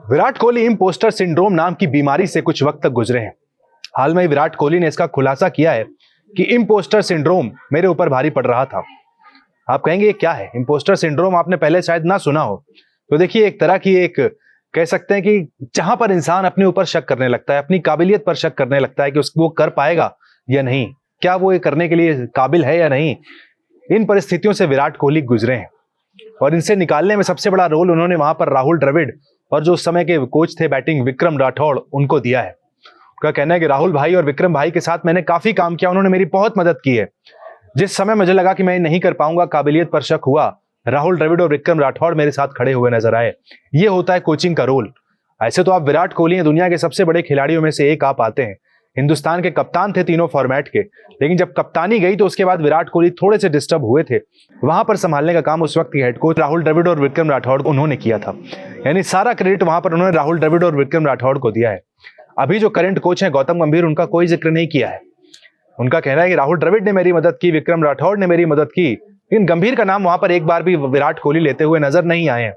Virat Kohli impostor syndrome नाम की बीमारी से कुछ वक्त तक गुजरे हैं। हाल में विराट कोहली ने इसका खुलासा किया है कि इम्पोस्टर सिंड्रोम मेरे ऊपर भारी पड़ रहा था। आप कहेंगे ये क्या है? इम्पोस्टर सिंड्रोम आपने पहले शायद ना सुना हो। तो देखिए, एक तरह की कह सकते हैं कि जहां पर इंसान अपने ऊपर शक करने लगता है, अपनी काबिलियत पर शक करने लगता है कि वो कर पाएगा या नहीं, क्या वो ये करने के लिए काबिल है या नहीं। इन परिस्थितियों से विराट कोहली गुजरे हैं और इनसे निकालने में सबसे बड़ा रोल उन्होंने वहां पर राहुल द्रविड़ और जो उस समय के कोच थे बैटिंग विक्रम राठौड़, उनको दिया है। उनका कहना है कि राहुल भाई और विक्रम भाई के साथ मैंने काफी काम किया, उन्होंने मेरी बहुत मदद की है। जिस समय मुझे लगा कि मैं नहीं कर पाऊंगा, काबिलियत पर शक हुआ, राहुल द्रविड़ और विक्रम राठौड़ मेरे साथ खड़े हुए नजर आए। ये होता है कोचिंग का रोल। ऐसे तो आप विराट कोहली दुनिया के सबसे बड़े खिलाड़ियों में से एक आप आते हैं, हिंदुस्तान के कप्तान थे तीनों फॉर्मेट के, लेकिन जब कप्तानी गई तो उसके बाद विराट कोहली थोड़े से डिस्टर्ब हुए थे। वहां पर संभालने का काम उस वक्त के हेड कोच राहुल द्रविड़ और विक्रम राठौड़ उन्होंने किया था। यानी सारा क्रेडिट वहां पर उन्होंने राहुल द्रविड़ और विक्रम राठौड़ को दिया है। अभी जो करंट कोच है गौतम गंभीर, उनका कोई जिक्र नहीं किया है। उनका कहना है कि राहुल द्रविड़ ने मेरी मदद की, विक्रम राठौड़ ने मेरी मदद की, लेकिन गंभीर का नाम वहां पर एक बार भी विराट कोहली लेते हुए नजर नहीं आए हैं।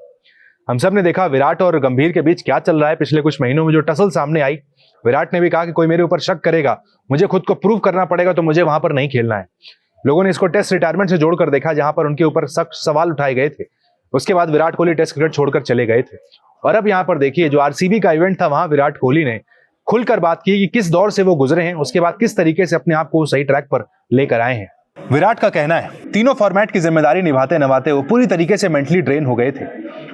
हम सब ने देखा विराट और गंभीर के बीच क्या चल रहा है पिछले कुछ महीनों में, जो टसल सामने आई। विराट ने भी कहा कि कोई मेरे ऊपर शक करेगा, मुझे खुद को प्रूव करना पड़ेगा, तो मुझे वहां पर नहीं खेलना है। लोगों ने इसको टेस्ट रिटायरमेंट से जोड़कर देखा, जहां पर उनके ऊपर सख्त सवाल उठाए गए थे। उसके बाद विराट कोहली टेस्ट क्रिकेट छोड़कर चले गए थे। और अब यहां पर देखिए, जो आरसीबी का इवेंट था, वहां विराट कोहली ने खुलकर बात की कि किस दौर से वो गुजरे हैं, उसके बाद किस तरीके से अपने आप को सही ट्रैक पर लेकर आए हैं। विराट का कहना है, तीनों फॉर्मेट की जिम्मेदारी निभाते नभाते वो पूरी तरीके से मेंटली ड्रेन हो गए थे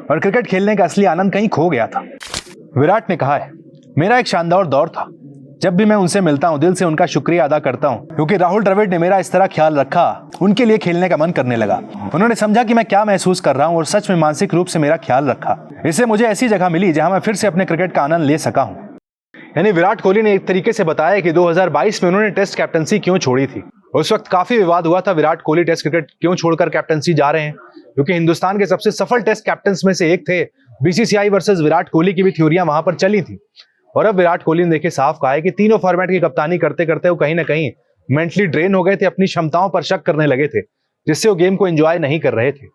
और क्रिकेट खेलने का असली आनंद कहीं खो गया था। विराट ने कहा है, मेरा एक शानदार दौर था। जब भी मैं उनसे मिलता हूं, दिल से उनका शुक्रिया अदा करता हूं, क्योंकि राहुल द्रविड़ ने मेरा इस तरह ख्याल रखा, उनके लिए खेलने का मन करने लगा। उन्होंने समझा कि मैं क्या महसूस कर रहा हूं और सच में मानसिक रूप से मेरा ख्याल रखा। इससे मुझे ऐसी जगह मिली जहां मैं फिर से अपने क्रिकेट का आनंद ले सका हूं। यानी विराट कोहली ने एक तरीके से बताया कि 2022 में उन्होंने टेस्ट कैप्टनसी क्यों छोड़ी थी। उस वक्त काफी विवाद हुआ था, विराट कोहली टेस्ट क्रिकेट क्यों छोड़कर कैप्टनसी जा रहे हैं, क्योंकि हिंदुस्तान के सबसे सफल टेस्ट कैप्टन्स में से एक थे। बीसीसीआई वर्सेस विराट कोहली की भी थ्योरियां वहां पर चली थी। और अब विराट कोहली ने देखिए साफ कहा है कि तीनों फॉर्मेट की कप्तानी करते करते वो कहीं ना कहीं मेंटली ड्रेन हो गए थे, अपनी क्षमताओं पर शक करने लगे थे, जिससे वो गेम को एंजॉय नहीं कर रहे थे।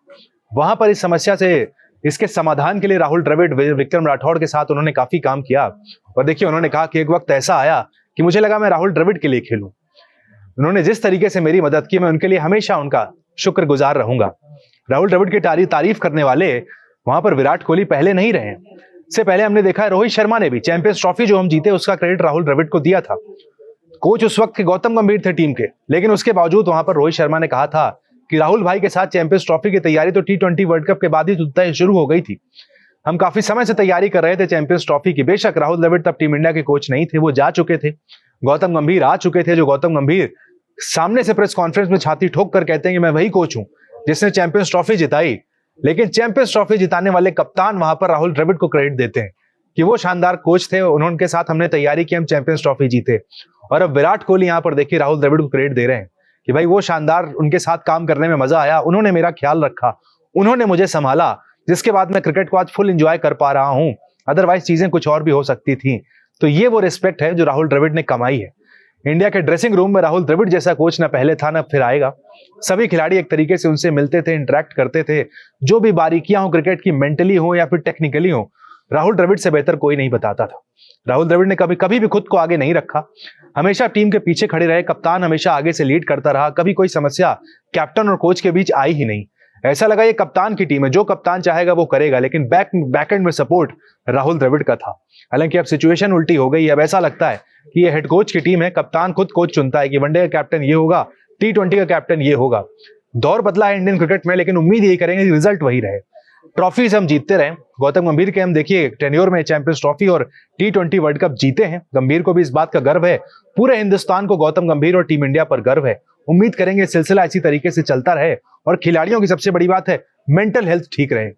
वहां पर इस समस्या से, इसके समाधान के लिए राहुल द्रविड़, विक्रम राठौड़ के साथ उन्होंने काफी काम किया। और देखिए, उन्होंने कहा कि एक वक्त ऐसा आया कि मुझे लगा मैं राहुल द्रविड़ के लिए खेलूं। उन्होंने जिस तरीके से मेरी मदद की, मैं उनके लिए हमेशा उनका शुक्रगुजार रहूंगा। राहुल द्रविड़ की तारीफ करने वाले वहां पर विराट कोहली पहले नहीं रहे। इससे पहले हमने देखा है रोहित शर्मा ने भी चैंपियंस ट्रॉफी जो हम जीते, उसका क्रेडिट राहुल द्रविड़ को दिया था। कोच उस वक्त के गौतम गंभीर थे टीम के, लेकिन उसके बावजूद वहां पर रोहित शर्मा ने कहा था कि राहुल भाई के साथ चैंपियंस ट्रॉफी की तैयारी तो T20 वर्ल्ड कप के बाद ही तय शुरू हो गई थी। हम काफी समय से तैयारी कर रहे थे चैंपियंस ट्रॉफी की। बेशक राहुल द्रविड़ तब टीम इंडिया के कोच नहीं थे, वो जा चुके थे। गौतम गंभीर आ चुके थे, जो गौतम गंभीर सामने से प्रेस कॉन्फ्रेंस में छाती ठोक कर कहते हैं कि मैं वही कोच हूं जिसने चैंपियंस ट्रॉफी जिताई। लेकिन चैंपियंस ट्रॉफी जिताने वाले कप्तान वहां पर राहुल द्रविड़ को क्रेडिट देते हैं कि वो शानदार कोच थे, उनके साथ हमने तैयारी की, हम चैंपियंस ट्रॉफी जीते। और अब विराट कोहली यहां पर देखिए राहुल द्रविड़ को क्रेडिट दे रहे हैं कि भाई वो शानदार, उनके साथ काम करने में मजा आया, उन्होंने मेरा ख्याल रखा, उन्होंने मुझे संभाला, जिसके बाद मैं क्रिकेट को आज फुल एंजॉय कर पा रहा हूं। अदरवाइज चीजें कुछ और भी हो सकती थी। तो ये वो रिस्पेक्ट है जो राहुल द्रविड़ ने कमाई है। इंडिया के ड्रेसिंग रूम में राहुल द्रविड़ जैसा कोच ना पहले था ना फिर आएगा। सभी खिलाड़ी एक तरीके से उनसे मिलते थे, इंटरेक्ट करते थे। जो भी बारीकियां हो क्रिकेट की, मेंटली हो या फिर टेक्निकली हो, राहुल द्रविड़ से बेहतर कोई नहीं बताता था। राहुल द्रविड़ ने कभी भी खुद को आगे नहीं रखा, हमेशा टीम के पीछे खड़े रहे। कप्तान हमेशा आगे से लीड करता रहा, कभी कोई समस्या कैप्टन और कोच के बीच आई ही नहीं। ऐसा लगा ये कप्तान की टीम है, जो कप्तान चाहेगा वो करेगा, लेकिन बैकएंड में सपोर्ट राहुल द्रविड़ का था। हालांकि अब सिचुएशन उल्टी हो गई। अब ऐसा लगता है कि ये हेड कोच की टीम है, कप्तान खुद कोच चुनता है कि वनडे का कैप्टन ये होगा, T20 का कैप्टन ये होगा। दौर बदला है इंडियन क्रिकेट में, लेकिन उम्मीद यही करेंगे कि रिजल्ट वही रहे, ट्रॉफीज हम जीतते रहे। गौतम गंभीर के हम देखिए टेन्योर में चैंपियंस ट्रॉफी और T20 वर्ल्ड कप जीते हैं। गंभीर को भी इस बात का गर्व है, पूरे हिंदुस्तान को गौतम गंभीर और टीम इंडिया पर गर्व है। उम्मीद करेंगे सिलसिला इसी तरीके से चलता रहे और खिलाड़ियों की सबसे बड़ी बात है मेंटल हेल्थ ठीक रहे।